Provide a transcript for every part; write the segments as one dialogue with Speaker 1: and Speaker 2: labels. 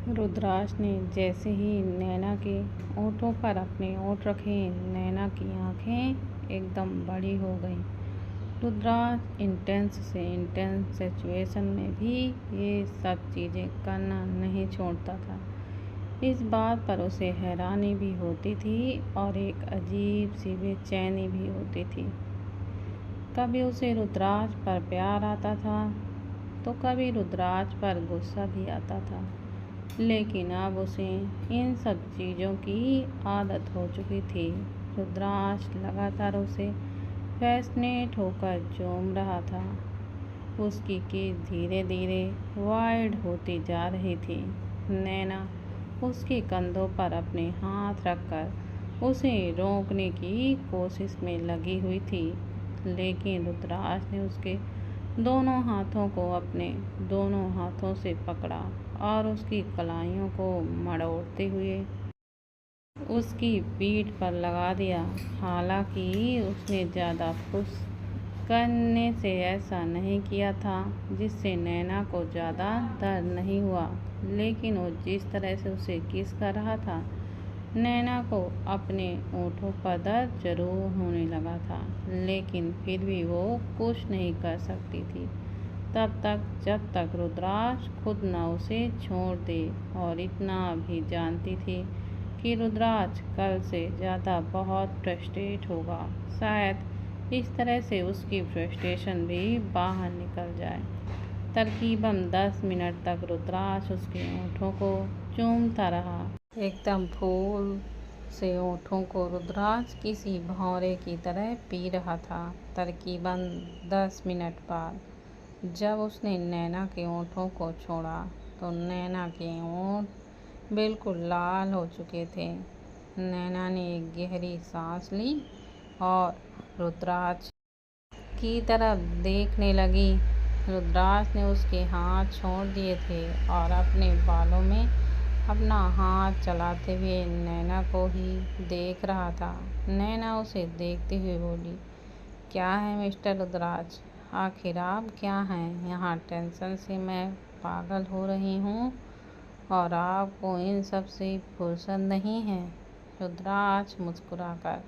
Speaker 1: रुद्राक्ष ने जैसे ही नैना के ओंठों पर अपने ओंठ रखे, नैना की आंखें एकदम बड़ी हो गईं। रुद्राक्ष इंटेंस से इंटेंस सिचुएशन में भी ये सब चीज़ें करना नहीं छोड़ता था। इस बात पर उसे हैरानी भी होती थी और एक अजीब सी बेचैनी भी होती थी। कभी उसे रुद्राक्ष पर प्यार आता था तो कभी रुद्राक्ष पर गुस्सा भी आता था, लेकिन अब उसे इन सब चीज़ों की आदत हो चुकी थी। रुद्राक्ष लगातार उसे फैसिनेट होकर चूम रहा था। उसकी किस धीरे धीरे वाइड होती जा रही थी। नैना उसके कंधों पर अपने हाथ रखकर उसे रोकने की कोशिश में लगी हुई थी, लेकिन रुद्राक्ष ने उसके दोनों हाथों को अपने दोनों हाथों से पकड़ा और उसकी कलाइयों को मरोड़ते हुए उसकी पीठ पर लगा दिया। हालांकि उसने ज़्यादा पुश करने से ऐसा नहीं किया था जिससे नैना को ज़्यादा दर्द नहीं हुआ, लेकिन वो जिस तरह से उसे किस कर रहा था, नैना को अपने ओंठों पर दर्द जरूर होने लगा था, लेकिन फिर भी वो कुछ नहीं कर सकती थी तब तक जब तक रुद्राक्ष खुद न उसे छोड़ दे। और इतना भी जानती थी कि रुद्राक्ष कल से ज़्यादा बहुत फ्रस्ट्रेट होगा। शायद इस तरह से उसकी फ्रस्ट्रेशन भी बाहर निकल जाए। तकरीबन 10 मिनट तक रुद्राक्ष उसके ओंठों को चूमता रहा। एकदम फूल से ओंठों को रुद्राक्ष किसी भौरे की तरह पी रहा था। तकरीबन 10 मिनट बाद जब उसने नैना के ओंठों को छोड़ा तो नैना के ओंठ बिल्कुल लाल हो चुके थे। नैना ने एक गहरी सांस ली और रुद्राक्ष की तरफ देखने लगी। रुद्राक्ष ने उसके हाथ छोड़ दिए थे और अपने बालों में अपना हाथ चलाते हुए नैना को ही देख रहा था। नैना उसे देखते हुए बोली, क्या है मिस्टर रुद्राक्ष, आखिर आप क्या हैं? यहाँ टेंशन से मैं पागल हो रही हूँ और आपको इन सब से फुर्सत नहीं है। रुद्राक्ष मुस्कुराकर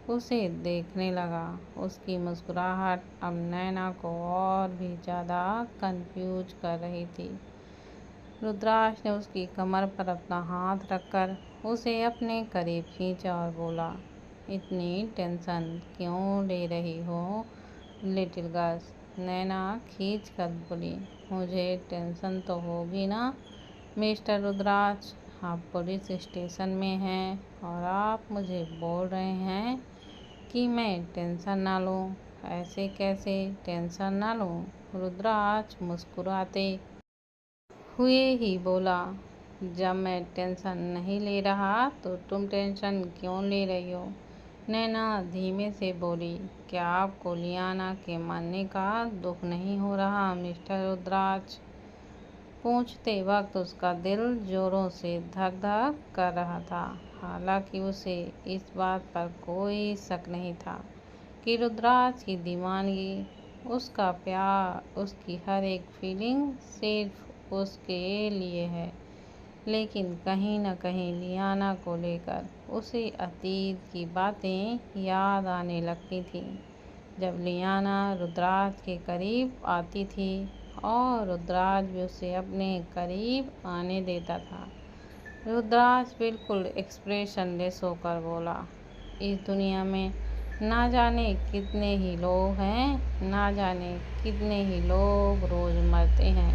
Speaker 1: उसे देखने लगा। उसकी मुस्कुराहट अब नैना को और भी ज़्यादा कंफ्यूज कर रही थी। रुद्राक्ष ने उसकी कमर पर अपना हाथ रखकर उसे अपने करीब खींचा और बोला, इतनी टेंशन क्यों ले रही हो लिटिल गर्ल्स? नैना खींच कर बोली, मुझे टेंशन तो होगी ना मिस्टर रुद्राक्ष, आप पुलिस स्टेशन में हैं और आप मुझे बोल रहे हैं कि मैं टेंशन ना लूं। ऐसे कैसे टेंशन ना लूं? रुद्राक्ष मुस्कुराते हुए ही बोला, जब मैं टेंशन नहीं ले रहा तो तुम टेंशन क्यों ले रही हो? नैना धीमे से बोली, क्या आपको लियाना के मरने का दुख नहीं हो रहा मिस्टर रुद्राक्ष? पूछते वक्त उसका दिल जोरों से धक धक कर रहा था। हालांकि उसे इस बात पर कोई शक नहीं था कि रुद्राक्ष की दीवानगी, उसका प्यार, उसकी हर एक फीलिंग सिर्फ उसके लिए है, लेकिन कहीं न कहीं लियाना को लेकर उसे अतीत की बातें याद आने लगती थीं। जब लियाना रुद्राक्ष के करीब आती थी और रुद्राक्ष भी उसे अपने करीब आने देता था। रुद्राक्ष बिल्कुल एक्सप्रेशनलेस होकर बोला, इस दुनिया में ना जाने कितने ही लोग हैं, ना जाने कितने ही लोग रोज़ मरते हैं,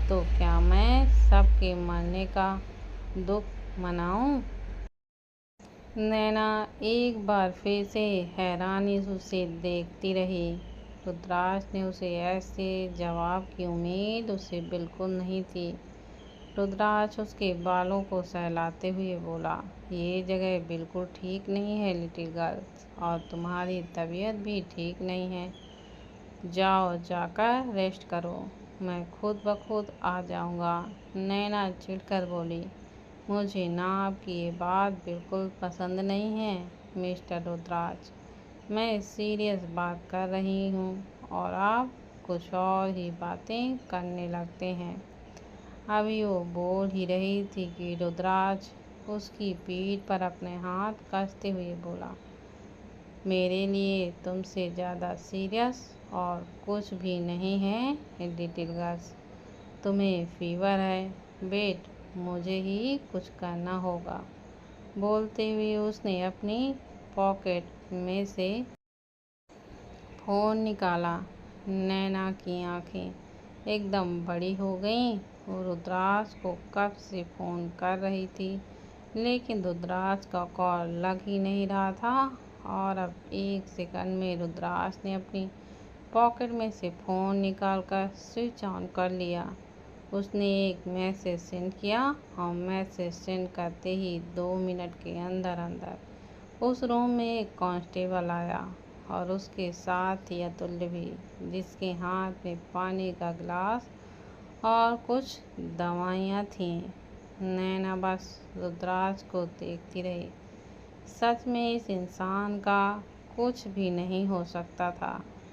Speaker 1: तो क्या मैं सबके मरने का दुख मनाऊं? नैना एक बार फिर से हैरानी से उसे देखती रही। रुद्राक्ष ने उसे ऐसे जवाब की उम्मीद उसे बिल्कुल नहीं थी। रुद्राक्ष उसके बालों को सहलाते हुए बोला, ये जगह बिल्कुल ठीक नहीं है लिटिल गर्ल्स, और तुम्हारी तबीयत भी ठीक नहीं है। जाओ जाकर रेस्ट करो, मैं खुद ब खुद आ जाऊंगा। नैना चिढ़कर बोली, मुझे ना आपकी ये बात बिल्कुल पसंद नहीं है मिस्टर रुद्राक्ष, मैं सीरियस बात कर रही हूँ और आप कुछ और ही बातें करने लगते हैं। अभी वो बोल ही रही थी कि रुद्राज उसकी पीठ पर अपने हाथ कसते हुए बोला, मेरे लिए तुमसे ज़्यादा सीरियस और कुछ भी नहीं है लिटिल गर्ल्स। तुम्हें फीवर है, वेट, मुझे ही कुछ करना होगा। बोलते हुए उसने अपनी पॉकेट में से फ़ोन निकाला। नैना की आंखें एकदम बड़ी हो गईं। वो रुद्राज को कब से फ़ोन कर रही थी, लेकिन रुद्राज का कॉल लग ही नहीं रहा था। और अब एक सेकंड में रुद्राज ने अपनी पॉकेट में से फ़ोन निकालकर स्विच ऑन कर लिया। उसने एक मैसेज सेंड किया और मैसेज सेंड करते ही 2 मिनट के अंदर अंदर उस रूम में एक कांस्टेबल आया और उसके साथ ही अतुल्य भी, जिसके हाथ में पानी का गिलास और कुछ दवाइयाँ थीं। नैना बस रुद्राज को देखती रही। सच में इस इंसान का कुछ भी नहीं हो सकता था।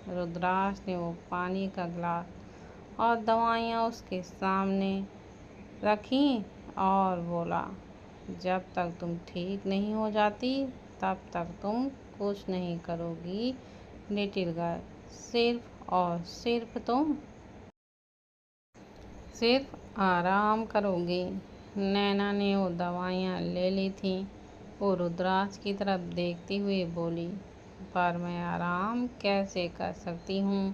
Speaker 1: रुद्राज ने वो पानी का गिलास और दवाइयाँ उसके सामने रखी और बोला, जब तक तुम ठीक नहीं हो जाती तब तक तुम कुछ नहीं करोगी लिटिल गर्ल। सिर्फ और सिर्फ तुम सिर्फ आराम करोगी। नैना ने वो दवाइयाँ ले ली थी। वो रुद्राज की तरफ देखती हुई बोली, पर मैं आराम कैसे कर सकती हूँ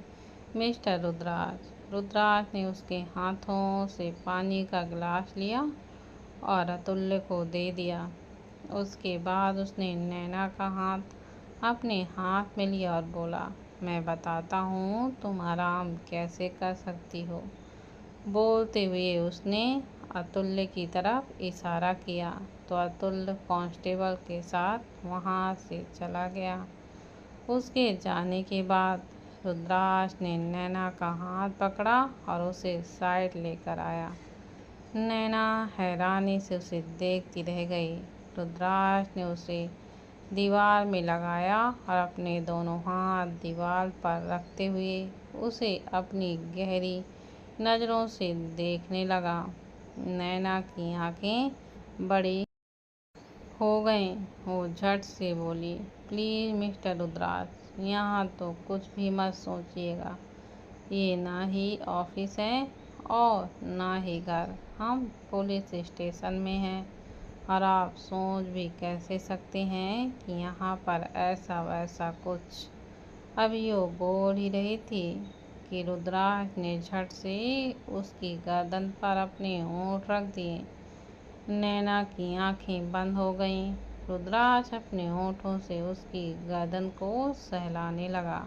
Speaker 1: मिस्टर रुद्राज। रुद्राज ने उसके हाथों से पानी का गिलास लिया और अतुल्य को दे दिया। उसके बाद उसने नैना का हाथ अपने हाथ में लिया और बोला, मैं बताता हूँ तुम आराम कैसे कर सकती हो। बोलते हुए उसने अतुल्य की तरफ इशारा किया तो अतुल्य कांस्टेबल के साथ वहाँ से चला गया। उसके जाने के बाद रुद्राज ने नैना का हाथ पकड़ा और उसे साइड लेकर आया। नैना हैरानी से उसे देखती रह गई। रुद्राज ने उसे दीवार में लगाया और अपने दोनों हाथ दीवार पर रखते हुए उसे अपनी गहरी नज़रों से देखने लगा। नैना की आंखें बड़ी हो गईं। वो झट से बोली, प्लीज़ मिस्टर रुद्राज, यहाँ तो कुछ भी मत सोचिएगा। ये ना ही ऑफिस है और ना ही घर। हम पुलिस स्टेशन में हैं और आप सोच भी कैसे सकते हैं कि यहाँ पर ऐसा वैसा कुछ। अभी वो बोल ही रही थी कि रुद्राज ने झट से उसकी गर्दन पर अपने होंठ रख दिए। नैना की आंखें बंद हो गईं। रुद्राज अपने होठों से उसकी गर्दन को सहलाने लगा।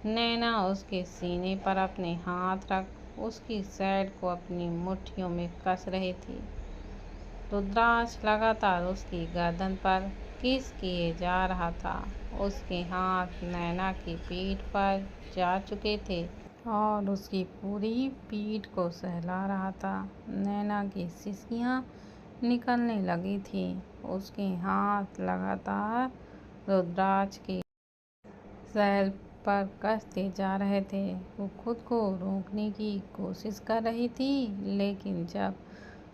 Speaker 1: नैना उसके सीने पर अपने हाथ रख उसकी साइड को अपनी मुट्ठियों में कस रही थी। रुद्राज लगातार उसकी गर्दन पर किस किए जा रहा था। उसके हाथ नैना की पीठ पर जा चुके थे और उसकी पूरी पीठ को सहला रहा था। नैना की सिसकियाँ निकलने लगी थी। उसके हाथ लगातार रुद्राज के सैल पर कसते जा रहे थे। वो खुद को रोकने की कोशिश कर रही थी, लेकिन जब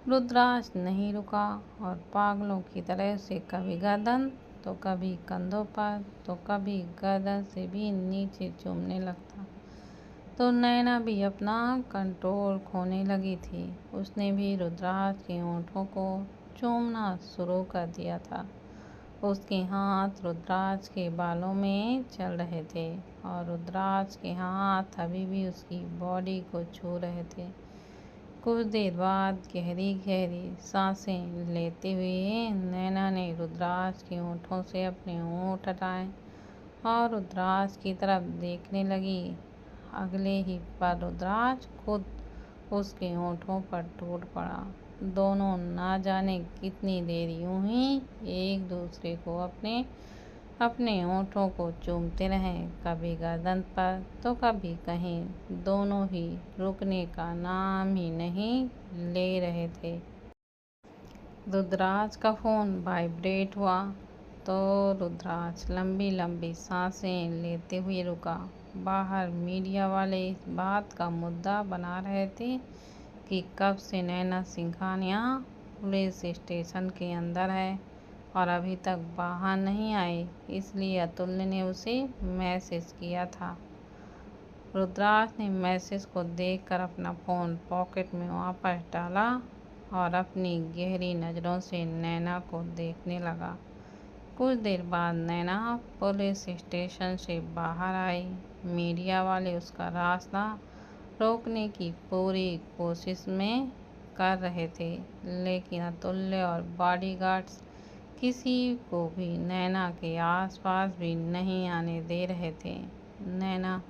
Speaker 1: रुद्राज नहीं रुका और पागलों की तरह से कभी गर्दन तो कभी कंधों पर तो कभी गर्दन से भी नीचे चूमने लगता, तो नैना भी अपना कंट्रोल खोने लगी थी। उसने भी रुद्राज के होठों को चूमना शुरू कर दिया था। उसके हाथ रुद्राज के बालों में चल रहे थे और रुद्राज के हाथ अभी भी उसकी बॉडी को छू रहे थे। कुछ देर बाद गहरी गहरी सांसें लेते हुए नैना ने रुद्राज के होठों से अपने होंठ हटाए और रुद्राज की तरफ देखने लगी। अगले ही पल रुद्राज खुद उसके होठों पर टूट पड़ा। दोनों ना जाने कितनी देर यूं ही एक दूसरे को अपने होठों को चूमते रहे, कभी गर्दन पर तो कभी कहीं। दोनों ही रुकने का नाम ही नहीं ले रहे थे। रुद्राज का फ़ोन वाइब्रेट हुआ तो रुद्राज लंबी लंबी सांसें लेते हुए रुका। बाहर मीडिया वाले इस बात का मुद्दा बना रहे थे कि कब से नैना सिंघानिया पुलिस स्टेशन के अंदर है और अभी तक बाहर नहीं आई, इसलिए अतुल्य ने उसे मैसेज किया था। रुद्राक्ष ने मैसेज को देखकर अपना फ़ोन पॉकेट में वापस डाला और अपनी गहरी नज़रों से नैना को देखने लगा। कुछ देर बाद नैना पुलिस स्टेशन से बाहर आई। मीडिया वाले उसका रास्ता रोकने की पूरी कोशिश में कर रहे थे, लेकिन अतुल्य और बॉडीगार्ड्स किसी को भी नैना के आसपास भी नहीं आने दे रहे थे। नैना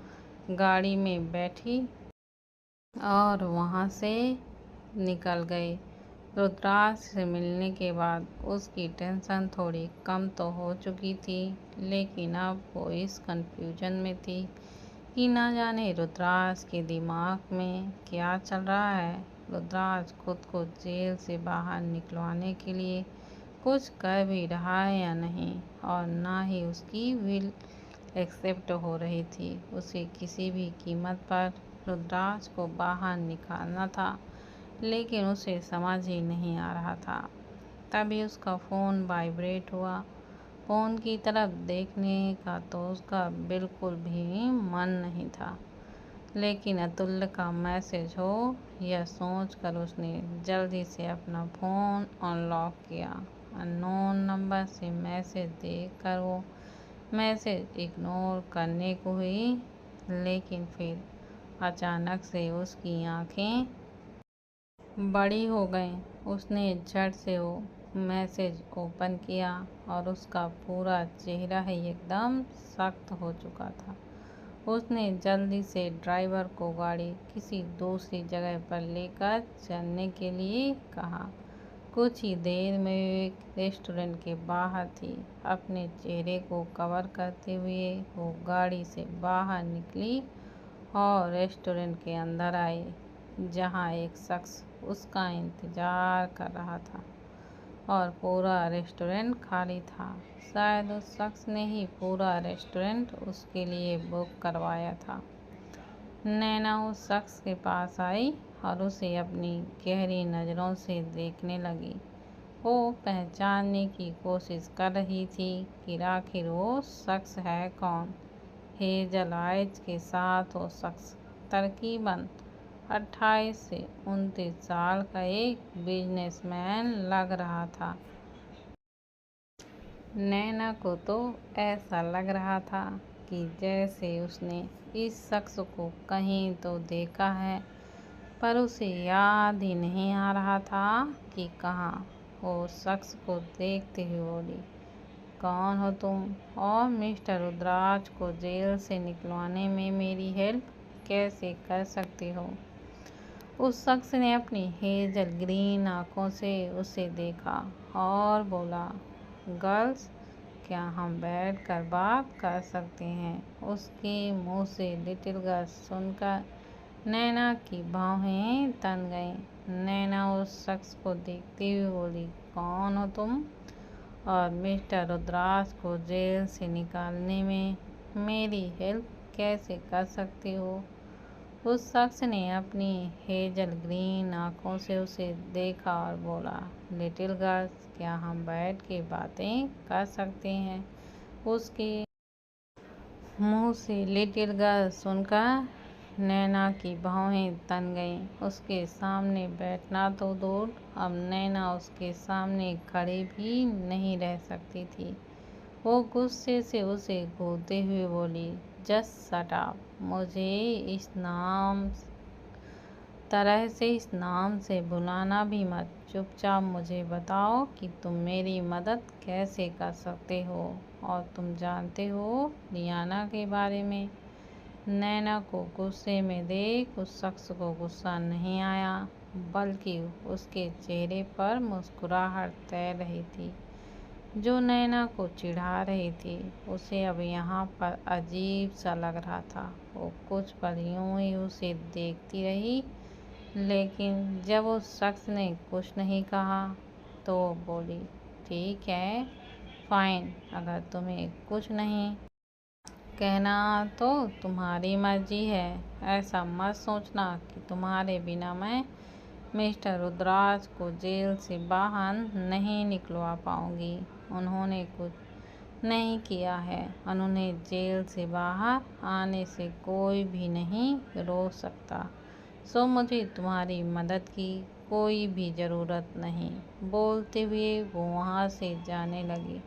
Speaker 1: गाड़ी में बैठी और वहाँ से निकल गई। रुद्राक्ष से मिलने के बाद उसकी टेंशन थोड़ी कम तो हो चुकी थी, लेकिन अब वो इस कन्फ्यूजन में थी कि न जाने रुद्राक्ष के दिमाग में क्या चल रहा है। रुद्राक्ष खुद को जेल से बाहर निकलवाने के लिए कुछ कर भी रहा है या नहीं, और ना ही उसकी विल एक्सेप्ट हो रही थी। उसे किसी भी कीमत पर रुद्राक्ष को बाहर निकालना था, लेकिन उसे समझ ही नहीं आ रहा था। तभी उसका फ़ोन वाइब्रेट हुआ। फ़ोन की तरफ देखने का तो उसका बिल्कुल भी मन नहीं था, लेकिन अतुल्य का मैसेज हो यह सोचकर उसने जल्दी से अपना फ़ोन अनलॉक किया। अननोन नंबर से मैसेज देखकर वो मैसेज इग्नोर करने को हुई, लेकिन फिर अचानक से उसकी आंखें बड़ी हो गईं। उसने झट से वो मैसेज ओपन किया और उसका पूरा चेहरा ही एकदम सख्त हो चुका था। उसने जल्दी से ड्राइवर को गाड़ी किसी दूसरी जगह पर लेकर चलने के लिए कहा। कुछ ही देर में एक रेस्टोरेंट के बाहर थी। अपने चेहरे को कवर करते हुए वो गाड़ी से बाहर निकली और रेस्टोरेंट के अंदर आई, जहां एक शख्स उसका इंतज़ार कर रहा था और पूरा रेस्टोरेंट खाली था। शायद उस शख्स ने ही पूरा रेस्टोरेंट उसके लिए बुक करवाया था। नैना उस शख्स के पास आई और उसे अपनी गहरी नज़रों से देखने लगी। वो पहचानने की कोशिश कर रही थी कि आखिर वो शख्स है कौन। हेजल आइज के साथ वो शख्स तकरीबन 28 से 29 साल का एक बिजनेसमैन लग रहा था। नैना को तो ऐसा लग रहा था कि जैसे उसने इस शख्स को कहीं तो देखा है, पर उसे याद ही नहीं आ रहा था कि कहाँ। वो शख्स को देखते हुए बोली, कौन हो तुम और मिस्टर रुद्राक्ष को जेल से निकलवाने में मेरी हेल्प कैसे कर सकते हो। उस शख्स ने अपनी हेजल ग्रीन आंखों से उसे देखा और बोला, गर्ल्स, क्या हम बैठकर बात कर सकते हैं। उसके मुंह से लिटिल गर्ल्स सुनकर नैना की बाहें तन गईं। नैना उस शख्स को देखते हुए बोली, कौन हो तुम और मिस्टर रुद्राक्ष को जेल से निकालने में मेरी हेल्प कैसे कर सकते हो। उस शख्स ने अपनी हेजल ग्रीन आंखों से उसे देखा और बोला, लिटिल गर्ल्स, क्या हम बैठ के बातें कर सकते हैं। उसके मुंह से लिटिल गर्ल सुनकर नैना की बाहें तन गईं। उसके सामने बैठना तो दूर, अब नैना उसके सामने खड़ी भी नहीं रह सकती थी। वो गुस्से से उसे घूरते हुए बोली, जस्ट शट अप, मुझे इस तरह से इस नाम से बुलाना भी मत। चुपचाप मुझे बताओ कि तुम मेरी मदद कैसे कर सकते हो, और तुम जानते हो लियाना के बारे में। नैना को गुस्से में देख उस शख्स को गुस्सा नहीं आया, बल्कि उसके चेहरे पर मुस्कुराहट तैर रही थी, जो नैना को चिढ़ा रही थी। उसे अब यहाँ पर अजीब सा लग रहा था। वो कुछ पल यूं ही उसे देखती रही, लेकिन जब उस शख्स ने कुछ नहीं कहा तो वो बोली, ठीक है, फाइन, अगर तुम्हें कुछ नहीं कहना तो तुम्हारी मर्जी है। ऐसा मत सोचना कि तुम्हारे बिना मैं मिस्टर रुद्राज को जेल से बाहर नहीं निकलवा पाऊंगी। उन्होंने कुछ नहीं किया है। उन्हें जेल से बाहर आने से कोई भी नहीं रोक सकता। सो मुझे तुम्हारी मदद की कोई भी ज़रूरत नहीं। बोलते हुए वो वहाँ से जाने लगी।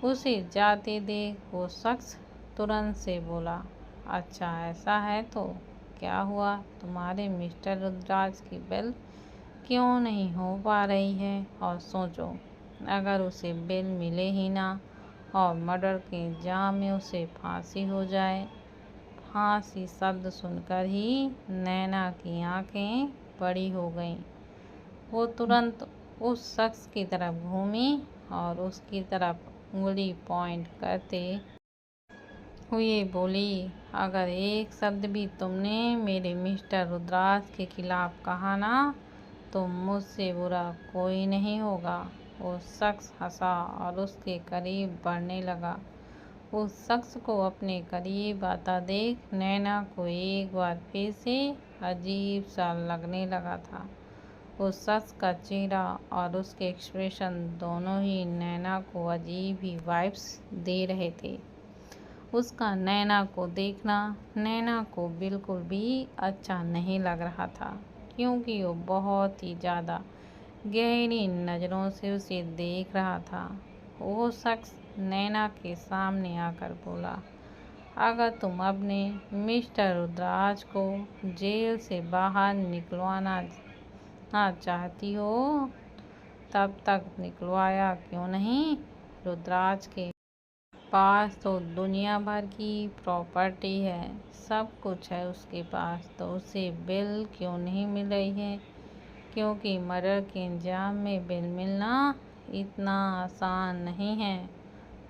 Speaker 1: उसे जाते देख वो शख्स तुरंत से बोला, अच्छा ऐसा है तो क्या हुआ? तुम्हारे मिस्टर रुद्राज की बेल क्यों नहीं हो पा रही है? और सोचो, अगर उसे बेल मिले ही ना और मर्डर के इल्जाम में उसे फांसी हो जाए। फांसी शब्द सुनकर ही नैना की आंखें बड़ी हो गईं। वो तुरंत उस शख्स की तरफ घूमी और उसकी तरफ उंगली पॉइंट करते हुए बोली, अगर एक शब्द भी तुमने मेरे मिस्टर रुद्राज के खिलाफ कहा ना तो मुझसे बुरा कोई नहीं होगा। वो शख्स हंसा और उसके करीब बढ़ने लगा। उस शख्स को अपने करीब आता देख नैना को एक बार फिर से अजीब सा लगने लगा था। उस शख्स का चेहरा और उसके एक्सप्रेशन दोनों ही नैना को अजीब ही वाइब्स दे रहे थे। उसका नैना को देखना नैना को बिल्कुल भी अच्छा नहीं लग रहा था, क्योंकि वो बहुत ही ज़्यादा गहरी नज़रों से उसे देख रहा था। वो शख्स नैना के सामने आकर बोला, अगर तुम अपने मिस्टर रुद्राज को जेल से बाहर निकलवाना चाहती हो तब तक निकलवाया क्यों नहीं? रुद्राज के पास तो दुनिया भर की प्रॉपर्टी है, सब कुछ है उसके पास, तो उसे बेल क्यों नहीं मिल रही है? क्योंकि मर्डर के इल्जाम में बेल मिलना इतना आसान नहीं है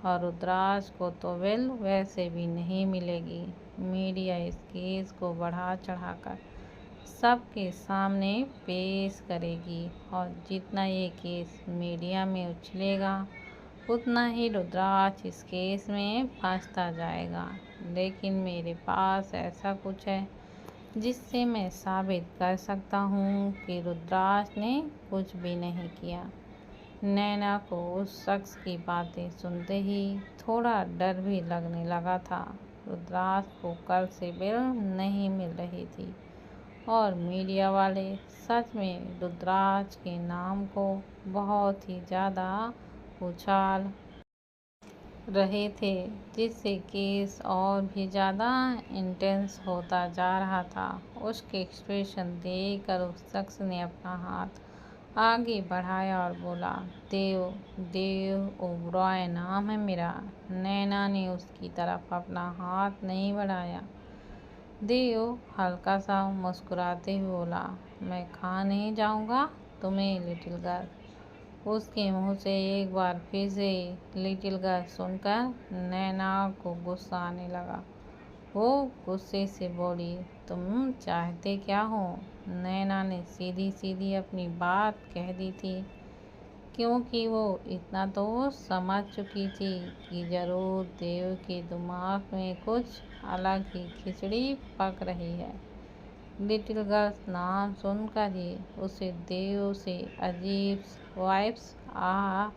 Speaker 1: और रुद्राज को तो बेल वैसे भी नहीं मिलेगी। मीडिया इस केस को बढ़ा चढ़ाकर सबके सामने पेश करेगी और जितना ये केस मीडिया में उछलेगा उतना ही रुद्राज इस केस में फंसता जाएगा। लेकिन मेरे पास ऐसा कुछ है जिससे मैं साबित कर सकता हूँ कि रुद्राज ने कुछ भी नहीं किया। नैना को उस शख्स की बातें सुनते ही थोड़ा डर भी लगने लगा था। रुद्राज को कल से बेल नहीं मिल रही थी और मीडिया वाले सच में रुद्राज के नाम को बहुत ही ज़्यादा उछाल रहे थे, जिससे केस और भी ज़्यादा इंटेंस होता जा रहा था। उसके एक्सप्रेशन देखकर उस शख्स ने अपना हाथ आगे बढ़ाया और बोला, देव ओबरॉय नाम है मेरा। नैना ने उसकी तरफ अपना हाथ नहीं बढ़ाया। देव हल्का सा मुस्कुराते हुए बोला, मैं खा नहीं जाऊंगा तुम्हें लिटिल गर्ल। उसके मुंह से एक बार फिर से लिटिल गर्ल सुनकर नैना को गुस्सा आने लगा। वो गुस्से से बोली, तुम चाहते क्या हो? नैना ने सीधी सीधी अपनी बात कह दी थी, क्योंकि वो इतना तो समझ चुकी थी कि जरूर देव के दिमाग में कुछ अलग ही खिचड़ी पक रही है। लिटिल गर्ल्स नाम सुनकर ही उसे देव से अजीब वाइब्स आ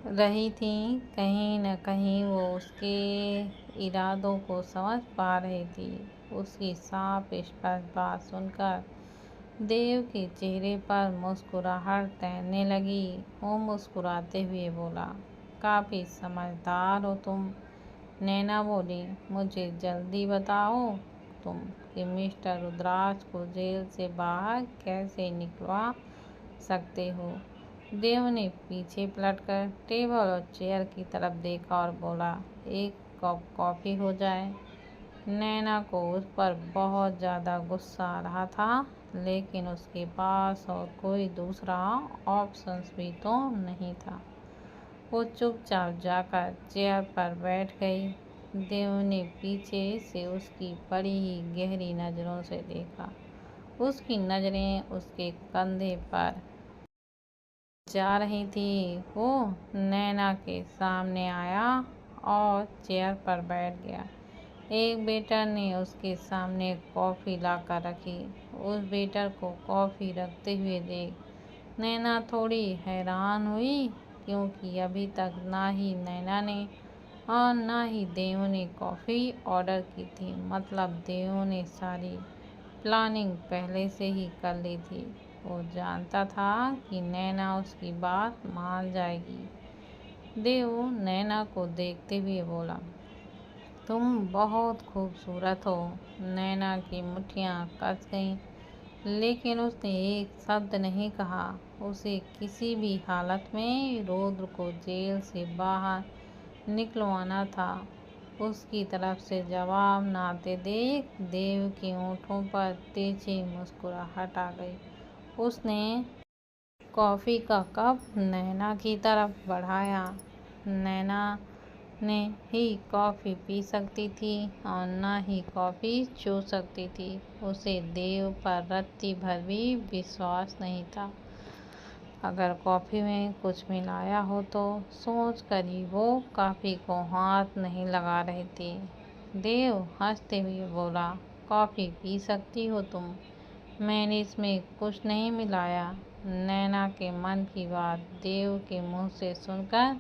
Speaker 1: रही थी। कहीं न कहीं वो उसके इरादों को समझ पा रही थी। उसकी साफ स्पष्ट बात सुनकर देव के चेहरे पर मुस्कुराहट तैरने लगी। वो मुस्कुराते हुए बोला, काफ़ी समझदार हो तुम। नैना बोली, मुझे जल्दी बताओ तुम कि मिस्टर रुद्राज को जेल से बाहर कैसे निकलवा सकते हो? देव ने पीछे पलटकर टेबल और चेयर की तरफ देखा और बोला, एक कप कॉफ़ी हो जाए। नैना को उस पर बहुत ज़्यादा गुस्सा आ रहा था, लेकिन उसके पास और कोई दूसरा ऑप्शंस भी तो नहीं था। वो चुपचाप जाकर चेयर पर बैठ गई। देव ने पीछे से उसकी बड़ी ही गहरी नज़रों से देखा। उसकी नज़रें उसके कंधे पर जा रही थी। वो नैना के सामने आया और चेयर पर बैठ गया। एक वेटर ने उसके सामने कॉफ़ी लाकर रखी। उस वेटर को कॉफ़ी रखते हुए देख नैना थोड़ी हैरान हुई, क्योंकि अभी तक ना ही नैना ने और ना ही देव ने कॉफ़ी ऑर्डर की थी। मतलब देव ने सारी प्लानिंग पहले से ही कर ली थी। वो जानता था कि नैना उसकी बात मान जाएगी। देव नैना को देखते हुए बोला, तुम बहुत खूबसूरत हो। नैना की मुट्ठियाँ कस गईं, लेकिन उसने एक शब्द नहीं कहा। उसे किसी भी हालत में रुद्र को जेल से बाहर निकलवाना था। उसकी तरफ से जवाब न आते देख देव के होठों पर तेजी मुस्कुराहट आ गई। उसने कॉफ़ी का कप नैना की तरफ बढ़ाया। नैना ने ही कॉफ़ी पी सकती थी और न ही कॉफ़ी छू सकती थी। उसे देव पर रत्ती भर भी विश्वास नहीं था। अगर कॉफ़ी में कुछ मिलाया हो तो सोच कर ही वो कॉफ़ी को हाथ नहीं लगा रही थी। देव हंसते हुए बोला, कॉफ़ी पी सकती हो तुम, मैंने इसमें कुछ नहीं मिलाया। नैना के मन की बात देव के मुंह से सुनकर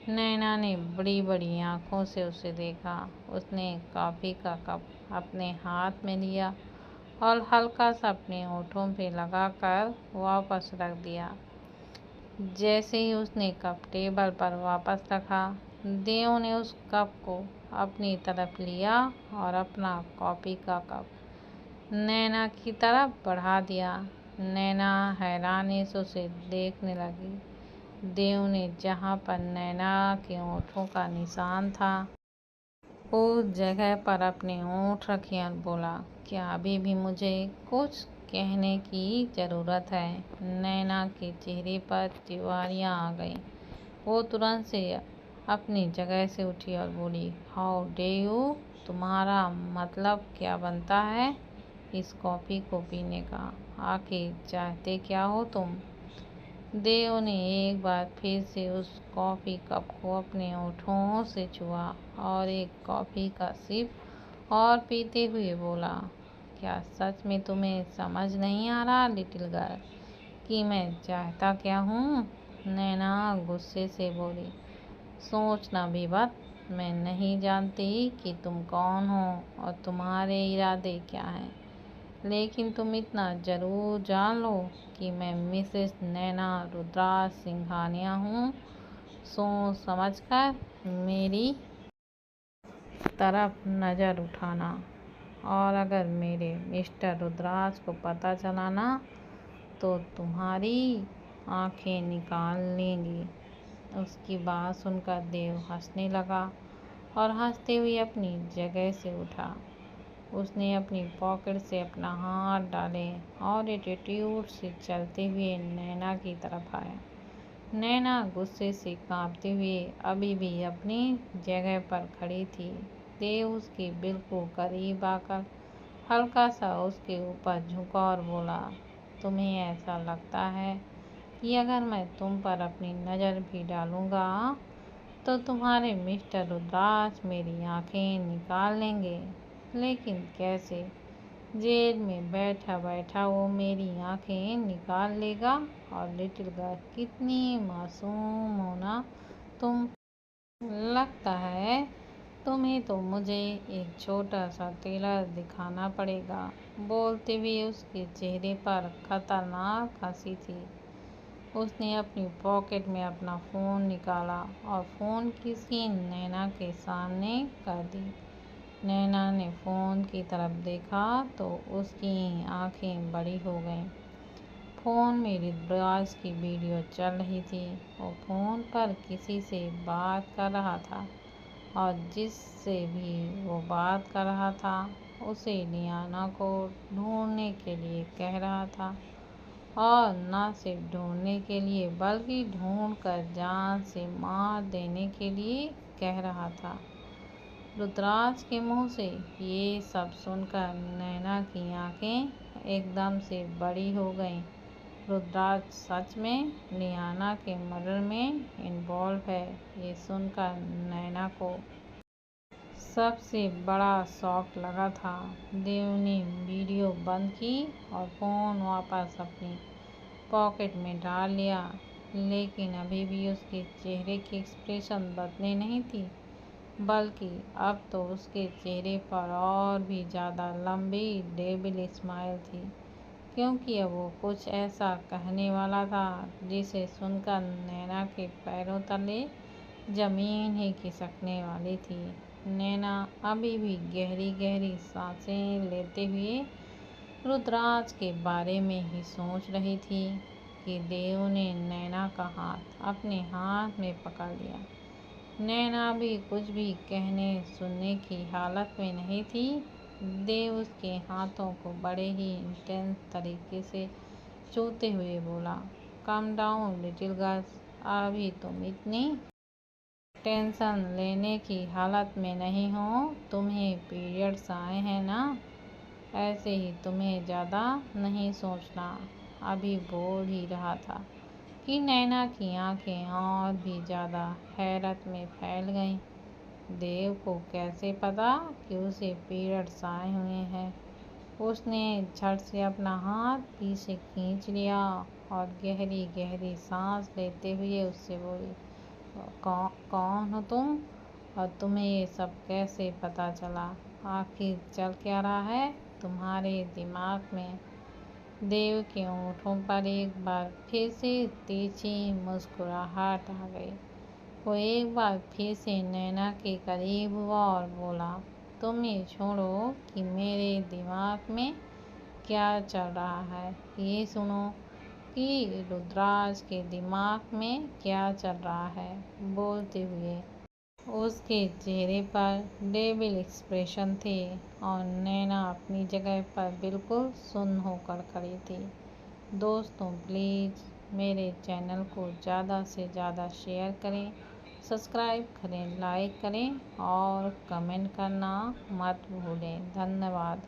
Speaker 1: नैना ने बड़ी बड़ी आंखों से उसे देखा। उसने कॉफ़ी का कप अपने हाथ में लिया और हल्का सा अपने होठों पे लगाकर वापस रख दिया। जैसे ही उसने कप टेबल पर वापस रखा, देव ने उस कप को अपनी तरफ लिया और अपना कॉफ़ी का कप नैना की तरफ बढ़ा दिया। नैना हैरानी से उसे देखने लगी। देव ने जहाँ पर नैना के होठों का निशान था, उस जगह पर अपने होंठ रखे और बोला, क्या अभी भी मुझे कुछ कहने की ज़रूरत है? नैना के चेहरे पर तिवारियाँ आ गईं। वो तुरंत से अपनी जगह से उठी और बोली, हाउ डे यू? तुम्हारा मतलब क्या बनता है इस कॉफ़ी को पीने का? आखिर चाहते क्या हो तुम? देव ने एक बार फिर से उस कॉफ़ी कप को अपने होठों से छुआ और एक कॉफ़ी का सिप और पीते हुए बोला, क्या सच में तुम्हें समझ नहीं आ रहा लिटिल गर्ल कि मैं चाहता क्या हूँ? नैना गुस्से से बोली, सोचना भी मत, मैं नहीं जानती कि तुम कौन हो और तुम्हारे इरादे क्या हैं, लेकिन तुम इतना ज़रूर जान लो कि मैं मिसेस नैना रुद्राज सिंघानिया हूँ। सोच समझकर मेरी तरफ नज़र उठाना, और अगर मेरे मिस्टर रुद्राज को पता चला ना तो तुम्हारी आंखें निकाल लेंगी। उसकी बात सुनकर देव हंसने लगा और हंसते हुए अपनी जगह से उठा। उसने अपनी पॉकेट से अपना हाथ डाले और एटीट्यूड से चलते हुए नैना की तरफ आया। नैना गुस्से से कांपते हुए अभी भी अपनी जगह पर खड़ी थी। देव उसके बिल्कुल करीब आकर हल्का सा उसके ऊपर झुका और बोला, तुम्हें ऐसा लगता है कि अगर मैं तुम पर अपनी नज़र भी डालूँगा तो तुम्हारे मिस्टर रुद्राज मेरी आंखें निकाल लेंगे? लेकिन कैसे? जेल में बैठा बैठा वो मेरी आंखें निकाल लेगा? और लिटिल गर्ल कितनी मासूम हो ना तुम। लगता है तुम्हें तो मुझे एक छोटा सा टेलर दिखाना पड़ेगा। बोलते हुए उसके चेहरे पर खतरनाक हंसी थी। उसने अपनी पॉकेट में अपना फ़ोन निकाला और फ़ोन की स्क्रीन नैना के सामने कर दी। नैना ने फ़ोन की तरफ देखा तो उसकी आंखें बड़ी हो गईं। फ़ोन में रुद्राज की वीडियो चल रही थी। वो फ़ोन पर किसी से बात कर रहा था और जिससे भी वो बात कर रहा था उसे लियाना को ढूंढने के लिए कह रहा था, और न सिर्फ ढूंढने के लिए बल्कि ढूंढकर जान से मार देने के लिए कह रहा था। रुद्राज के मुंह से ये सब सुनकर नैना की आंखें एकदम से बड़ी हो गईं। रुद्राज सच में लियाना के मर्डर में इन्वॉल्व है, ये सुनकर नैना को सबसे बड़ा शॉक लगा था। देव ने वीडियो बंद की और फ़ोन वापस अपनी पॉकेट में डाल लिया, लेकिन अभी भी उसके चेहरे की एक्सप्रेशन बदले नहीं थी, बल्कि अब तो उसके चेहरे पर और भी ज़्यादा लंबी डेविल स्माइल थी, क्योंकि अब वो कुछ ऐसा कहने वाला था जिसे सुनकर नैना के पैरों तले ज़मीन ही खिसकने वाली थी। नैना अभी भी गहरी गहरी सांसें लेते हुए रुद्राज के बारे में ही सोच रही थी कि देव ने नैना का हाथ अपने हाथ में पकड़ लिया। नैना भी कुछ भी कहने सुनने की हालत में नहीं थी। देव उसके हाथों को बड़े ही इंटेंस तरीके से छूते हुए बोला, कम डाउन लिटिल गर्ल्स, अभी तुम इतनी टेंशन लेने की हालत में नहीं हो। तुम्हें पीरियड्स आए हैं ना, ऐसे ही तुम्हें ज़्यादा नहीं सोचना। अभी बोल ही रहा था कि नैना की आंखें और भी ज़्यादा हैरत में फैल गईं। देव को कैसे पता कि उसे पीरियड्स आए हुए हैं? उसने झट से अपना हाथ पीछे खींच लिया और गहरी गहरी सांस लेते हुए उससे बोली, कौन हो तुम और तुम्हें ये सब कैसे पता चला? आखिर चल क्या रहा है तुम्हारे दिमाग में? देव के होठों पर एक बार फिर से तिरछी मुस्कुराहट आ गई। वो एक बार फिर से नैना के करीब हुआ और बोला, तुम ये छोड़ो कि मेरे दिमाग में क्या चल रहा है, ये सुनो कि रुद्राज के दिमाग में क्या चल रहा है। बोलते हुए उसके चेहरे पर डेविल एक्सप्रेशन थे और नैना अपनी जगह पर बिल्कुल सुन्न होकर खड़ी थी। दोस्तों, प्लीज़ मेरे चैनल को ज़्यादा से ज़्यादा शेयर करें, सब्सक्राइब करें, लाइक करें और कमेंट करना मत भूलें। धन्यवाद।